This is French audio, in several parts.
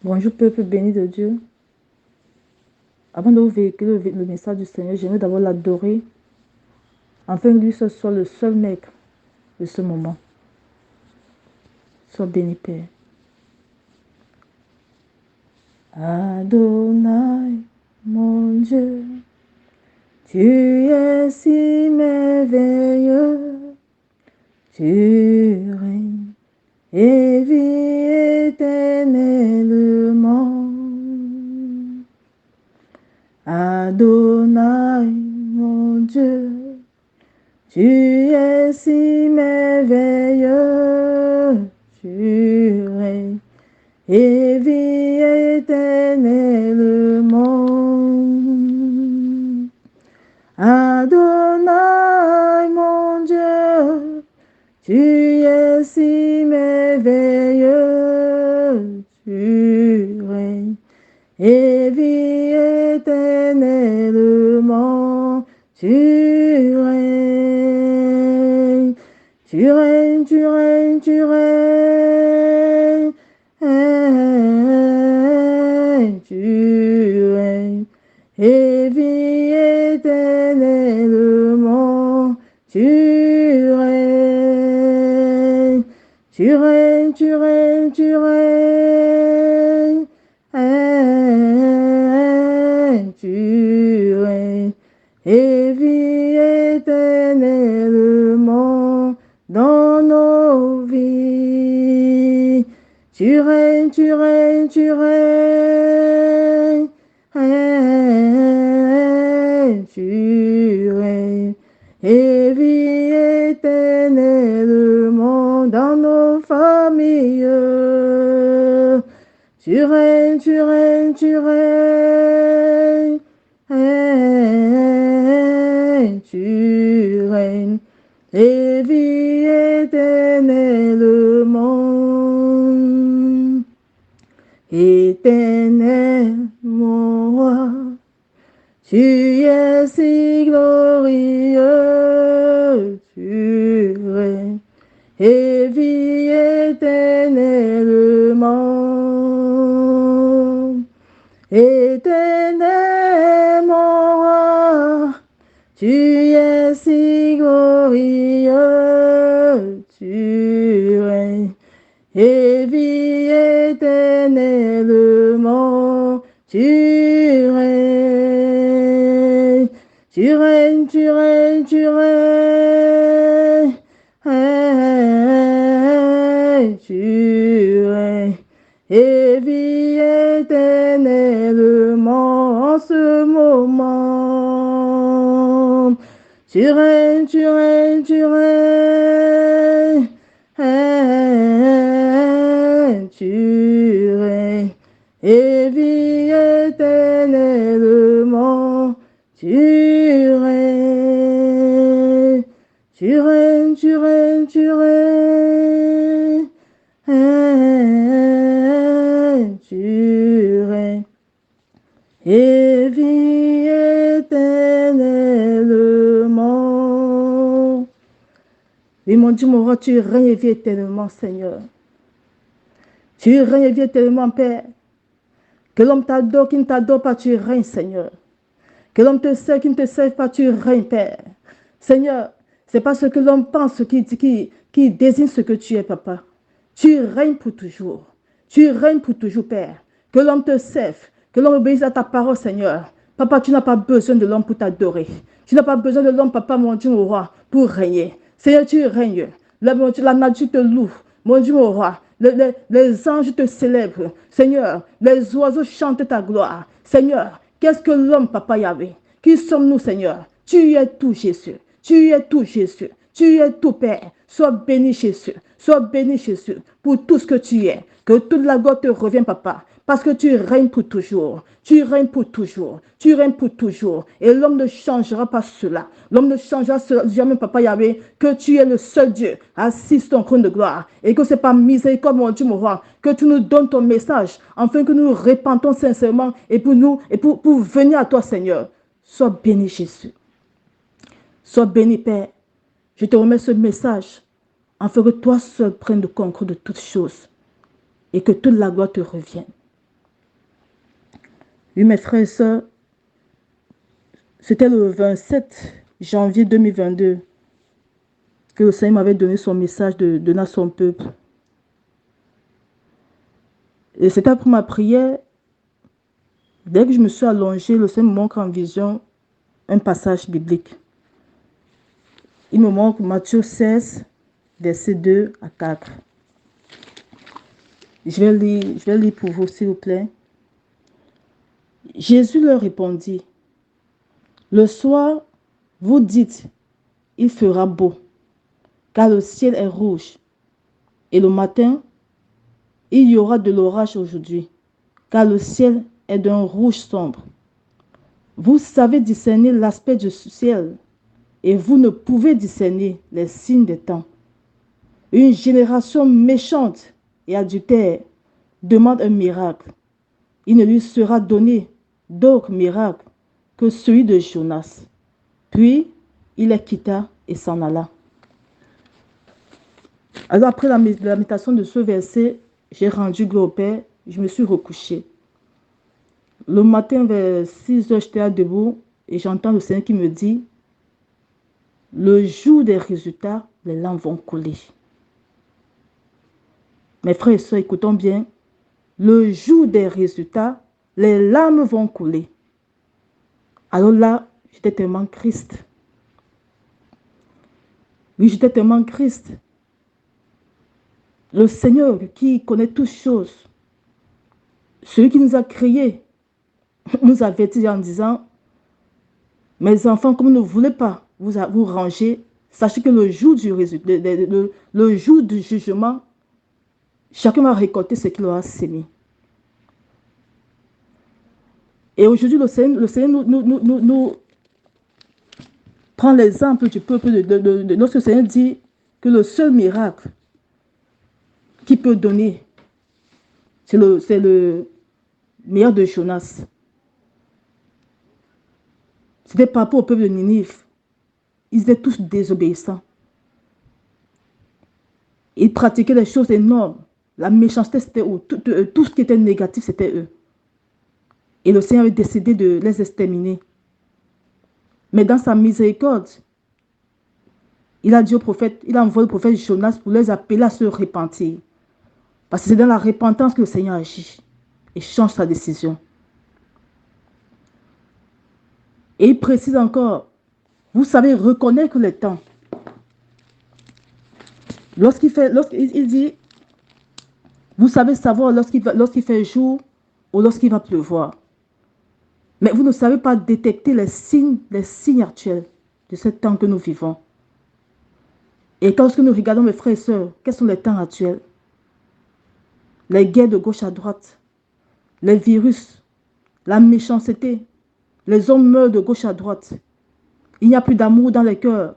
Bonjour peuple béni de Dieu. Avant de vous véhiculer le message du Seigneur, j'aimerais d'abord l'adorer, afin que lui ce soit le seul maître de ce moment. Sois béni Père. Adonai, mon Dieu, tu es si merveilleux, tu règnes et vis éternellement. Adonai, mon Dieu, tu es si merveilleux, tu règnes et vis éternellement. Adonai, mon Dieu, tu es si merveilleux, tu règnes et vis éternellement. Tu règnes, tu règnes, tu règnes, tu règnes. Tu règnes et vis éternellement. Tu règnes, tu règnes, tu règnes, tu règnes. Tu règnes et vis éternellement dans nos vies. Tu règnes, tu règnes, tu règnes. Tu règnes et vis éternellement dans nos familles. Tu règnes, tu règnes, tu règnes. Tu règnes et vis éternellement. Éternel, mon roi, tu es si glorieux, tu règnes et vis éternellement. Éternel, mon roi, tu es si glorieux, tu règnes et vis éternellement. Tu règnes, tu règnes, tu règnes, tu règnes. Tu règnes et vis éternellement en ce moment. Tu règnes, tu règnes, tu règnes. Tu règnes et vis éternellement. Tu règnes, tu règnes, tu règnes, tu règnes. Tu règnes et vis éternellement. Oui, mon Dieu, mon roi, tu règnes et vis éternellement, Seigneur. Tu règnes et vis éternellement, Père. Que l'homme t'adore, qui ne t'adore pas, tu règnes, Seigneur. Que l'homme te sert, qui ne te sert pas, tu règnes, Père. Seigneur, c'est pas ce que l'homme pense qui désigne ce que tu es, Papa. Tu règnes pour toujours. Tu règnes pour toujours, Père. Que l'homme te serve, que l'homme obéisse à ta parole, Seigneur. Papa, tu n'as pas besoin de l'homme pour t'adorer. Tu n'as pas besoin de l'homme, Papa, mon Dieu, mon roi, pour régner. Seigneur, tu règnes. La nature te loue. Mon Dieu, mon roi, les anges te célèbrent. Seigneur, les oiseaux chantent ta gloire. Seigneur, qu'est-ce que l'homme, Papa Yahvé? Qui sommes-nous, Seigneur? Tu es tout, Jésus. Tu es tout, Jésus. Tu es tout, Père. Sois béni, Jésus. Sois béni, Jésus, pour tout ce que tu es. Que toute la gloire te revienne, Papa. Parce que tu règnes pour toujours. Tu règnes pour toujours. Tu règnes pour toujours. Et l'homme ne changera pas cela. L'homme ne changera jamais, Papa Yahvé, que tu es le seul Dieu assis sur ton trône de gloire. Et que c'est par miséricorde, mon Dieu, mon roi, que tu nous donnes ton message, afin que nous nous répandons sincèrement et pour venir à toi, Seigneur. Sois béni, Jésus. Sois béni, Père. Je te remets ce message, afin que toi seul prennes le concours de toutes choses et que toute la gloire te revienne. Oui, mes frères et sœurs, c'était le 27 janvier 2022 que le Seigneur m'avait donné son message de donner à son peuple. Et c'était après ma prière, dès que je me suis allongée, le Seigneur me montre en vision un passage biblique. Il me montre Matthieu 16, versets 2 à 4. Je vais lire pour vous, s'il vous plaît. Jésus leur répondit, le soir, vous dites, il fera beau, car le ciel est rouge. Et le matin, il y aura de l'orage aujourd'hui, car le ciel est d'un rouge sombre. Vous savez discerner l'aspect du ciel, et vous ne pouvez discerner les signes des temps. Une génération méchante et adultère demande un miracle. Il ne lui sera donné d'autre miracle que celui de Jonas. Puis, il les quitta et s'en alla. Alors, après la méditation de ce verset, j'ai rendu gloire au Père, je me suis recouchée. Le matin, vers 6 heures, j'étais debout et j'entends le Seigneur qui me dit, le jour des résultats, les larmes vont couler. Mes frères et sœurs, écoutons bien. Le jour des résultats, les larmes vont couler. Alors là, j'étais tellement triste. Oui, j'étais tellement triste. Le Seigneur qui connaît toutes choses, celui qui nous a créés, nous avertit en disant, mes enfants, comme vous ne voulez pas vous ranger, sachez que le jour du résultat, le jour du jugement, chacun va récolter ce qu'il aura sémé. Et aujourd'hui, le Seigneur nous prend l'exemple du peuple de notre Seigneur dit que le seul miracle qu'il peut donner, c'est le miracle de Jonas. C'était par rapport au peuple de Ninive. Ils étaient tous désobéissants. Ils pratiquaient des choses énormes. La méchanceté, c'était eux. Tout ce qui était négatif, c'était eux. Et le Seigneur avait décidé de les exterminer. Mais dans sa miséricorde, il a dit au prophète, il a envoyé le prophète Jonas pour les appeler à se repentir. Parce que c'est dans la repentance que le Seigneur agit et change sa décision. Et il précise encore, vous savez reconnaître le temps. Lorsqu'il dit, vous savez savoir lorsqu'il fait jour ou lorsqu'il va pleuvoir. Mais vous ne savez pas détecter les signes actuels de ce temps que nous vivons. Et lorsque nous regardons, mes frères et sœurs, quels sont les temps actuels? Les guerres de gauche à droite, les virus, la méchanceté, les hommes meurent de gauche à droite. Il n'y a plus d'amour dans les cœurs.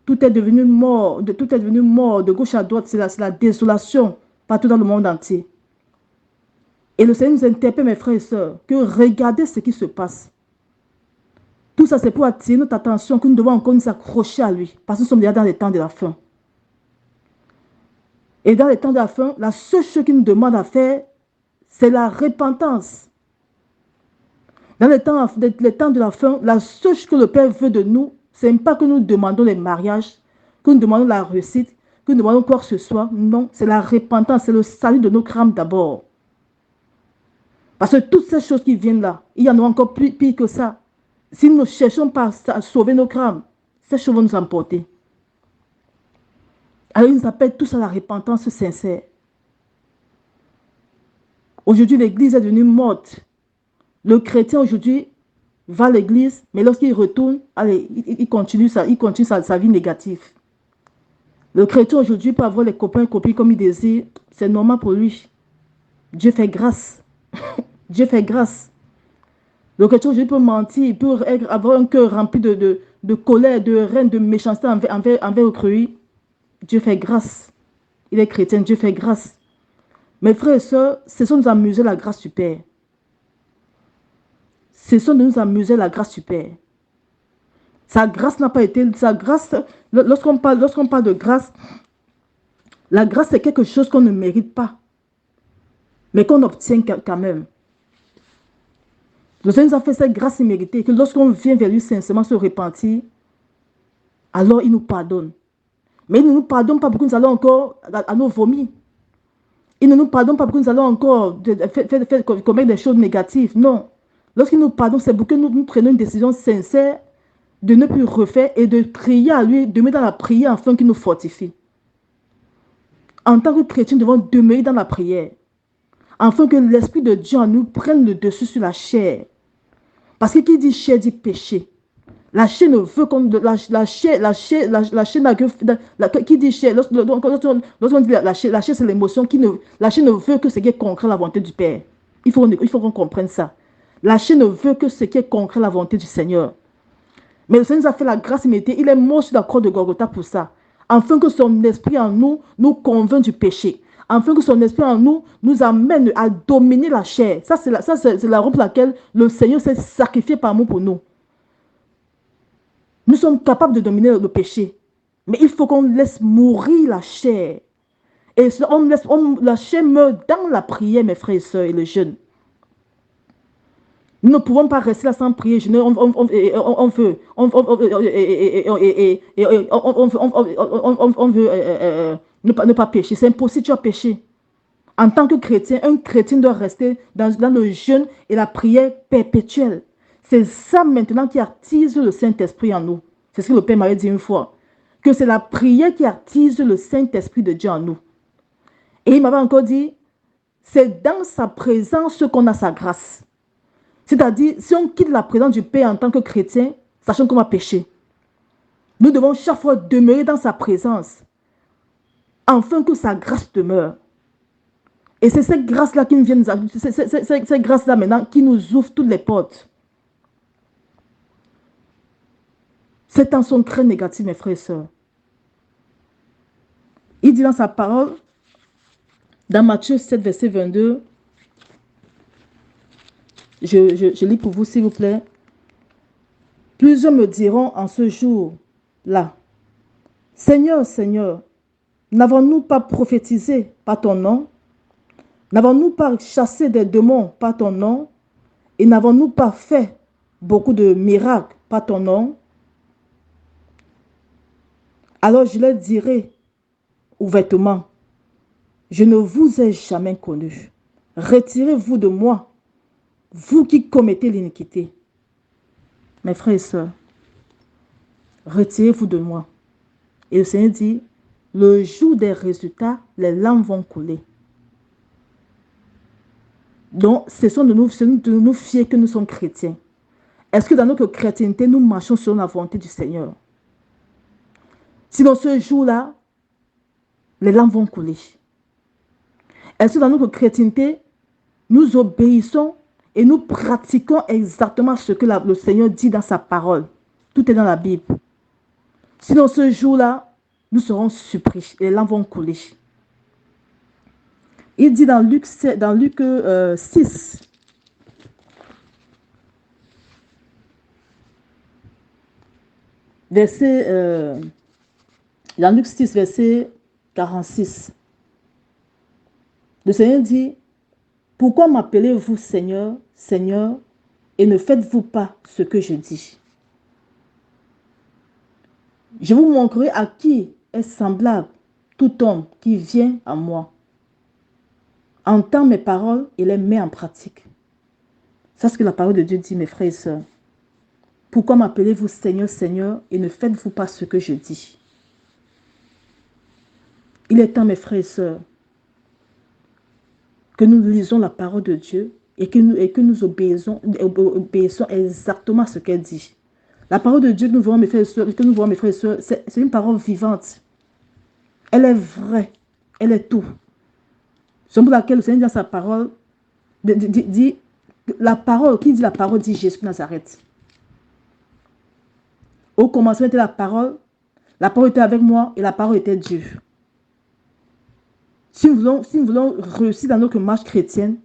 Tout est devenu mort de gauche à droite. C'est la désolation partout dans le monde entier. Et le Seigneur nous interpelle, mes frères et sœurs, que regardez ce qui se passe. Tout ça, c'est pour attirer notre attention, que nous devons encore nous accrocher à lui. Parce que nous sommes déjà dans les temps de la fin. Et dans les temps de la fin, la seule chose qu'il nous demande à faire, c'est la repentance. Dans les temps de la fin, la seule chose que le Père veut de nous, ce n'est pas que nous demandons les mariages, que nous demandons la réussite, que nous demandons quoi que ce soit. Non, c'est la repentance, c'est le salut de nos âmes d'abord. Parce que toutes ces choses qui viennent là, il y en a encore plus pire que ça. Si nous ne cherchons pas à sauver nos âmes, ces choses vont nous emporter. Alors il nous appelle tous à la repentance sincère. Aujourd'hui, l'église est devenue morte. Le chrétien aujourd'hui va à l'église, mais lorsqu'il retourne, allez, il continue sa vie négative. Le chrétien aujourd'hui peut avoir les copains et copines comme il désire. C'est normal pour lui. Dieu fait grâce. Dieu fait grâce. Le chrétien aujourd'hui peut mentir, il peut avoir un cœur rempli de colère, de haine, de méchanceté envers autrui. Dieu fait grâce. Il est chrétien, Dieu fait grâce. Mes frères et sœurs, cessons de nous amuser la grâce du Père. Cessons de nous amuser la grâce du Père. Sa grâce n'a pas été... Sa grâce, lorsqu'on parle de grâce, la grâce c'est quelque chose qu'on ne mérite pas, mais qu'on obtient quand même. Le Seigneur nous a fait cette grâce imméritée que lorsqu'on vient vers lui sincèrement se repentir, alors il nous pardonne. Mais il ne nous pardonne pas pour que nous allons encore à nos vomis. Il ne nous pardonne pas pour que nous allons encore commettre des choses négatives. Non. Lorsqu'il nous pardonne, c'est pour que nous prenions une décision sincère de ne plus refaire et de prier à lui, de mettre dans la prière afin qu'il nous fortifie. En tant que chrétien, nous devons demeurer dans la prière afin que l'Esprit de Dieu en nous prenne le dessus sur la chair. Parce que qui dit chair dit péché. La chair ne veut qu'on... La chair n'a que... Qui dit chair, lorsqu'on dit la chair c'est l'émotion. La chair ne veut que ce qui est concret à la volonté du Père. Il faut qu'on comprenne ça. La chair ne veut que ce qui est concret à la volonté du Seigneur. Mais le Seigneur nous a fait la grâce imméritée. Il est mort sur la croix de Golgotha pour ça. Afin que son esprit en nous convainc du péché. Afin que son esprit en nous amène à dominer la chair. Ça, c'est la raison pour laquelle le Seigneur s'est sacrifié par amour pour nous. Nous sommes capables de dominer le péché. Mais il faut qu'on laisse mourir la chair. Et la chair meurt dans la prière, mes frères et sœurs et les jeunes. Nous ne pouvons pas rester là sans prier. On veut ne pas pécher. C'est impossible, tu as péché. En tant que chrétien, un chrétien doit rester dans le jeûne et la prière perpétuelle. C'est ça maintenant qui attise le Saint-Esprit en nous. C'est ce que le Père m'avait dit une fois. Que c'est la prière qui attise le Saint-Esprit de Dieu en nous. Et il m'avait encore dit, c'est dans sa présence qu'on a sa grâce. C'est-à-dire, si on quitte la présence du Père en tant que chrétien, sachant qu'on va pécher. Nous devons chaque fois demeurer dans sa présence, afin que sa grâce demeure. Et c'est cette grâce-là qui nous vient, cette grâce-là maintenant qui nous ouvre toutes les portes. Ces temps sont très négatifs, mes frères et sœurs. Il dit dans sa parole, dans Matthieu 7, verset 22, je lis pour vous, s'il vous plaît. Plusieurs me diront en ce jour-là, Seigneur, Seigneur, n'avons-nous pas prophétisé par ton nom? N'avons-nous pas chassé des démons par ton nom? Et n'avons-nous pas fait beaucoup de miracles par ton nom? Alors je leur dirai ouvertement, je ne vous ai jamais connu. Retirez-vous de moi, vous qui commettez l'iniquité. Mes frères et sœurs, retirez-vous de moi. Et le Seigneur dit, le jour des résultats, les larmes vont couler. Donc, ce sont de nous fier que nous sommes chrétiens. Est-ce que dans notre chrétienté, nous marchons selon la volonté du Seigneur? Si dans ce jour-là, les larmes vont couler. Est-ce que dans notre chrétienté, nous obéissons et nous pratiquons exactement ce que le Seigneur dit dans sa parole? Tout est dans la Bible. Si dans ce jour-là, nous serons surpris et les larmes vont couler. Il dit dans Luc 6, dans Luc 6, verset 46, le Seigneur dit, pourquoi m'appelez-vous Seigneur, Seigneur, et ne faites-vous pas ce que je dis? Je vous montrerai à qui est semblable tout homme qui vient à moi, entend mes paroles et les met en pratique. C'est ce que la parole de Dieu dit, mes frères et sœurs. Pourquoi m'appelez-vous Seigneur, Seigneur, et ne faites-vous pas ce que je dis? Il est temps, mes frères et sœurs, que nous lisons la parole de Dieu et que nous obéissons exactement à ce qu'elle dit. La parole de Dieu que nous voyons, mes frères et sœurs, c'est une parole vivante. Elle est vraie. Elle est tout. C'est pour laquelle le Seigneur dit dans sa parole, dit la parole, qui dit la parole dit Jésus de Nazareth. Au commencement était la parole était avec moi et la parole était Dieu. Si nous voulons réussir dans notre marche chrétienne,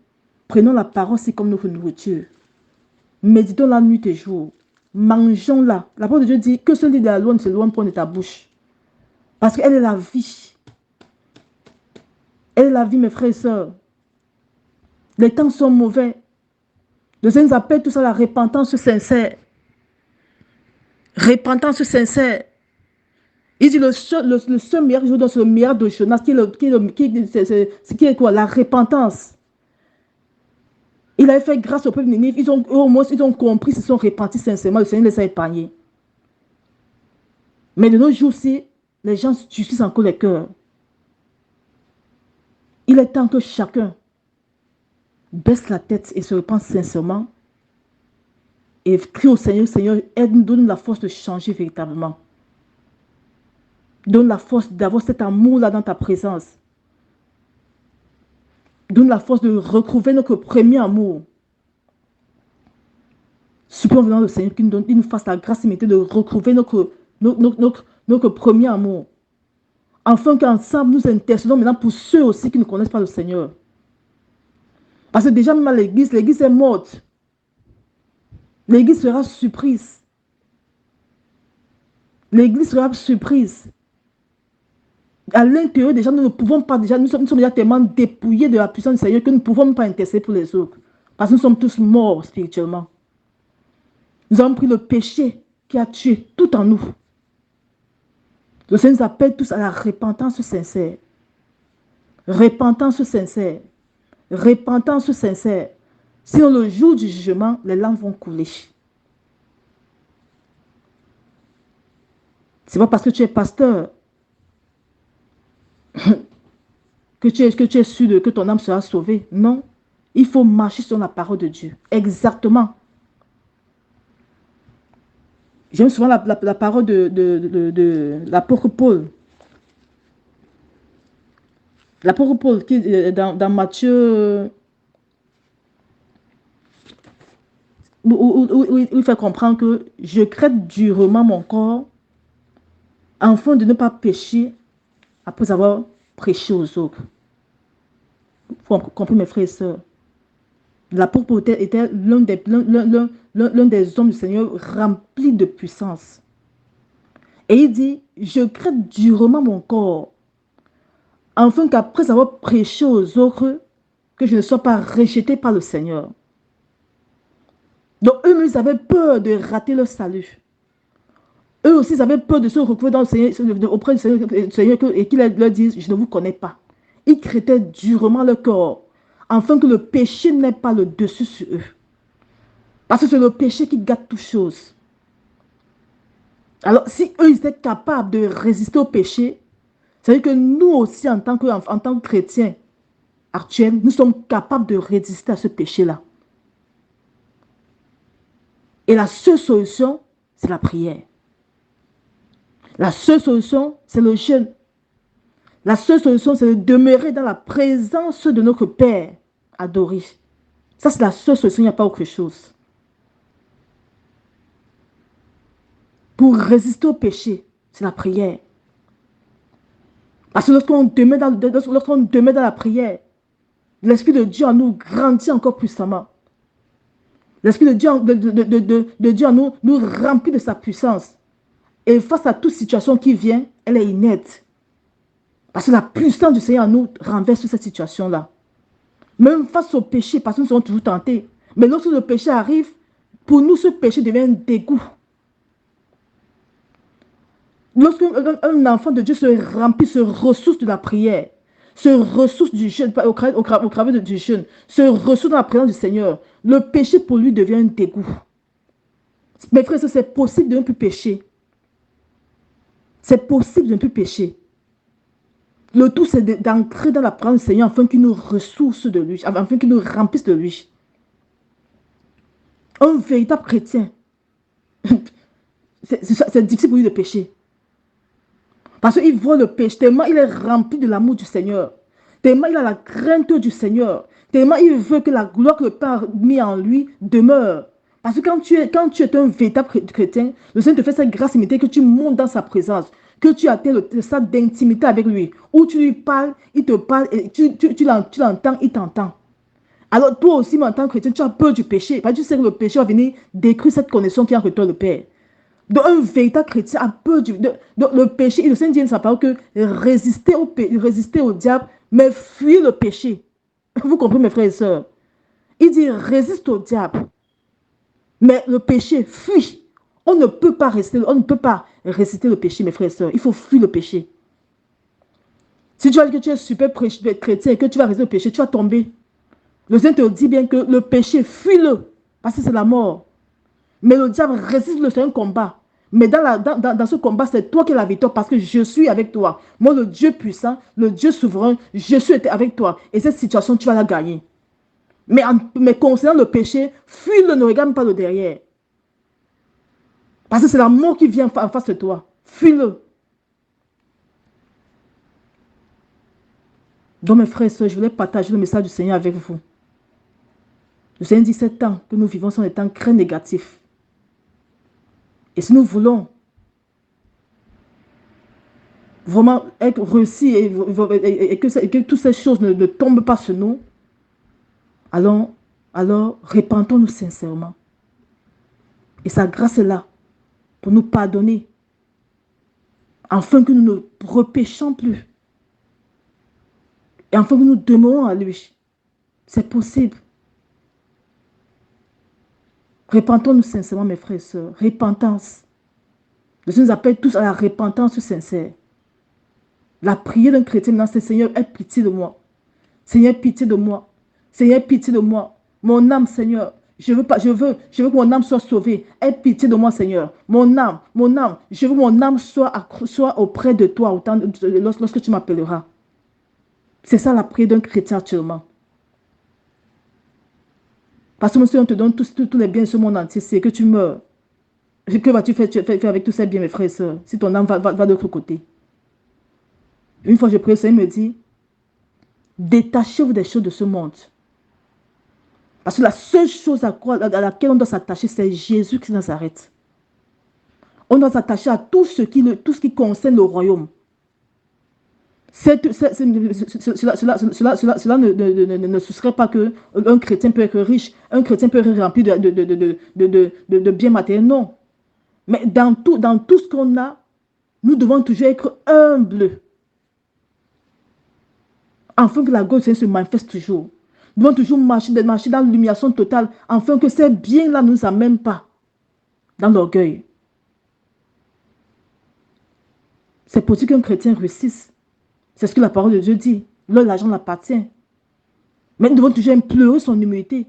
prenons la parole aussi comme notre nourriture. Méditons la nuit et jour. Mangeons-la. La parole de Dieu dit que ce livre de la loi ne se loin point de ta bouche. Parce qu'elle est la vie. Elle est la vie, mes frères et sœurs. Les temps sont mauvais. Le Seigneur nous appelle tous à la repentance sincère. Repentance sincère. Il dit le seul miracle que je donne, c'est le miracle de Jonas, qui est quoi? La repentance. Il avait fait grâce au peuple de Ninive. Au moins, ils ont compris, ils se sont repentis sincèrement. Le Seigneur les a épargnés. Mais de nos jours-ci, les gens justissent encore les cœurs. Il est temps que chacun baisse la tête et se repente sincèrement et crie au Seigneur, Seigneur, aide-nous, donne la force de changer véritablement. Donne la force d'avoir cet amour-là dans ta présence. Donne la force de retrouver notre premier amour. Supplions venant le Seigneur qu'il nous fasse la grâce immédiate de retrouver notre premier amour. Afin qu'ensemble nous intercédons maintenant pour ceux aussi qui ne connaissent pas le Seigneur. Parce que déjà même à l'église est morte. L'église sera surprise. L'église sera surprise. À l'intérieur, déjà, nous ne pouvons pas, nous sommes déjà tellement dépouillés de la puissance du Seigneur que nous ne pouvons pas intercéder pour les autres. Parce que nous sommes tous morts spirituellement. Nous avons pris le péché qui a tué tout en nous. Le Seigneur nous appelle tous à la repentance sincère. Repentance sincère. Repentance sincère. Sinon, le jour du jugement, les larmes vont couler. C'est pas parce que tu es pasteur que tu es sûr que ton âme sera sauvée. Non. Il faut marcher sur la parole de Dieu. Exactement. J'aime souvent la parole de l'apôtre Paul. L'apôtre Paul, qui, dans Matthieu, où il fait comprendre que je crête durement mon corps afin de ne pas pécher après avoir prêché aux autres. Il faut comprendre, mes frères et sœurs. L'apôtre Paul était l'un des hommes du Seigneur rempli de puissance. Et il dit, je crête durement mon corps afin qu'après avoir prêché aux autres, que je ne sois pas rejeté par le Seigneur. Donc eux-mêmes, ils avaient peur de rater leur salut. Eux aussi, ils avaient peur de se retrouver dans le Seigneur, auprès du Seigneur et qu'il leur dise, je ne vous connais pas. Ils crétaient durement leur corps, afin que le péché n'ait pas le dessus sur eux. Parce que c'est le péché qui gâte toutes choses. Alors, si eux, ils étaient capables de résister au péché, ça veut dire que nous aussi, en tant que chrétiens actuels, nous sommes capables de résister à ce péché-là. Et la seule solution, c'est la prière. La seule solution, c'est le jeûne. La seule solution, c'est de demeurer dans la présence de notre Père adoré. Ça, c'est la seule solution, il n'y a pas autre chose. Pour résister au péché, c'est la prière. Parce que lorsqu'on demeure dans la prière, l'Esprit de Dieu en nous grandit encore puissamment. L'Esprit de Dieu en nous remplit de sa puissance. Et face à toute situation qui vient, elle est inerte. Parce que la puissance du Seigneur en nous renverse cette situation-là. Même face au péché, parce que nous sommes toujours tentés. Mais lorsque le péché arrive, pour nous, ce péché devient un dégoût. Lorsqu'un enfant de Dieu se remplit, se ressource de la prière, se ressource du jeûne, au travers du jeûne, se ressource dans la présence du Seigneur, le péché pour lui devient un dégoût. Mes frères, c'est possible de ne plus pécher. C'est possible de ne plus pécher. Le tout, c'est d'entrer dans la présence du Seigneur afin qu'il nous ressource de lui, afin qu'il nous remplisse de lui. Un véritable chrétien, c'est difficile pour lui de pécher. Parce qu'il voit le péché, tellement il est rempli de l'amour du Seigneur, tellement il a la crainte du Seigneur, tellement il veut que la gloire que le Père a mis en lui demeure. Parce que quand tu es un véritable chrétien, le Seigneur te fait cette grâce immédiate que tu montes dans sa présence, que tu atteins le stade d'intimité avec lui, où tu lui parles, il te parle, et tu l'entends, il t'entend. Alors toi aussi, en tant que chrétien, tu as peur du péché, parce que tu sais que le péché va venir détruire cette connexion qui est entre toi et le Père. Donc un véritable chrétien a peur le péché. Et le Seigneur dit dans sa parole que résister au diable, mais fuir le péché. Vous comprenez, mes frères et sœurs? Il dit résiste au diable. Mais le péché fuit. On ne peut pas résister le péché, mes frères et sœurs. Il faut fuir le péché. Si tu vas dire que tu es super chrétien et que tu vas résister le péché, tu vas tomber. Le Seigneur te dit bien que le péché, fuis-le. Parce que c'est la mort. Mais le diable résiste, c'est un combat. Mais dans ce combat, c'est toi qui as la victoire parce que je suis avec toi. Moi, le Dieu puissant, le Dieu souverain, je suis avec toi. Et cette situation, tu vas la gagner. Mais concernant le péché, fuis-le, ne regarde pas le derrière. Parce que c'est la mort qui vient en face de toi. Fuis-le. Donc, mes frères et sœurs, je voulais partager le message du Seigneur avec vous. Le Seigneur dit ces temps que nous vivons sont des temps très négatifs. Et si nous voulons vraiment être réussis et que toutes ces choses ne tombent pas sur nous, alors répentons-nous sincèrement. Et sa grâce est là pour nous pardonner, afin que nous ne repêchons plus. Et afin que nous demeurons à lui. C'est possible. Repentons-nous sincèrement, mes frères et sœurs. Repentance. Le Seigneur nous appelle tous à la repentance sincère. La prière d'un chrétien, maintenant, c'est Seigneur, aie pitié de moi. Seigneur, pitié de moi. Seigneur, pitié de moi. Mon âme, Seigneur, je veux que mon âme soit sauvée. Aie pitié de moi, Seigneur. Mon âme, je veux que mon âme soit auprès de toi lorsque tu m'appelleras. C'est ça la prière d'un chrétien actuellement. Parce que si on te donne tous les biens de ce monde entier, c'est que tu meurs. Que vas-tu faire avec tous ces biens, mes frères et sœurs, si ton âme va de l'autre côté? Une fois, je prie, le Seigneur me dit, détachez-vous des choses de ce monde. Parce que la seule chose à laquelle on doit s'attacher, c'est Jésus qui nous arrête. On doit s'attacher à tout ce qui concerne le royaume. Cela ne serait pas qu'un chrétien peut être riche, un chrétien peut être rempli de biens matériels. Non. Mais dans tout ce qu'on a, nous devons toujours être humbles. Afin que la gloire se manifeste toujours. Nous devons toujours marcher dans l'illumination totale, afin que ces biens-là ne nous amènent pas dans l'orgueil. C'est possible qu'un chrétien réussisse. C'est ce que la parole de Dieu dit. Là, l'argent l'appartient. Mais nous devons toujours implorer son humilité.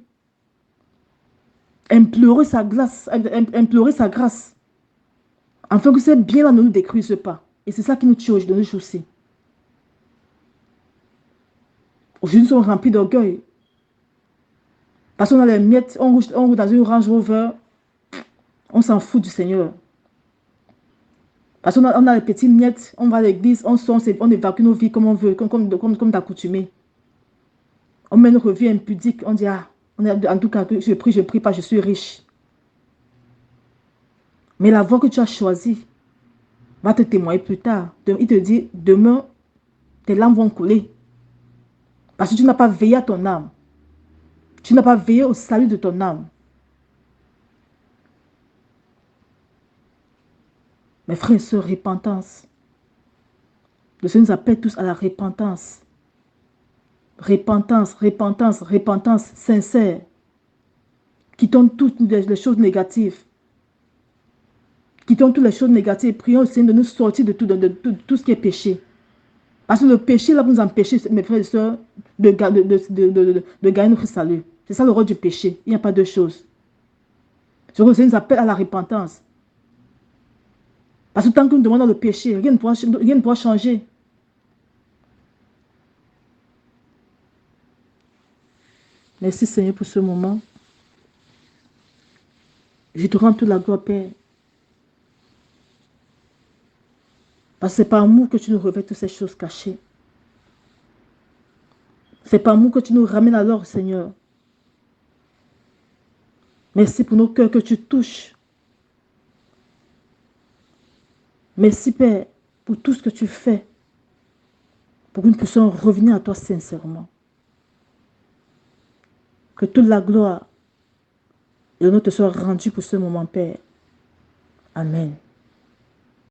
Implorer sa grâce. Afin que ces biens-là ne nous détruisent pas. Et c'est ça qui nous tue aujourd'hui. Aujourd'hui, nous sommes remplis d'orgueil. Parce qu'on a les miettes, on roule dans une Range Rover, on s'en fout du Seigneur. Parce qu'on a les petites miettes, on va à l'église, on sort, on évacue nos vies comme on veut, comme d'accoutumé. On met notre vie impudique, on dit, en tout cas, je prie pas, je suis riche. Mais la voie que tu as choisie va te témoigner plus tard. Il te dit, demain, tes larmes vont couler. Parce que tu n'as pas veillé à ton âme. Tu n'as pas veillé au salut de ton âme. Mes frères et sœurs, repentance. Le Seigneur nous appelle tous à la repentance. Repentance sincère. Quittons toutes les choses négatives. Quittons toutes les choses négatives. Prions au Seigneur de nous sortir de tout ce qui est péché. Parce que le péché là, nous empêche, mes frères et sœurs, de gagner notre salut. C'est ça le rôle du péché. Il n'y a pas de choses. C'est que le Seigneur nous appelle à la repentance. Parce que tant que nous demandons le péché, rien ne pourra changer. Merci Seigneur pour ce moment. Je te rends toute la gloire, Père. Parce que c'est par amour que tu nous revêts toutes ces choses cachées. C'est par amour que tu nous ramènes alors, Seigneur. Merci pour nos cœurs que tu touches. Merci, Père, pour tout ce que tu fais. Pour que nous puissions revenir à toi sincèrement. Que toute la gloire et l'honneur te soit rendue pour ce moment, Père. Amen.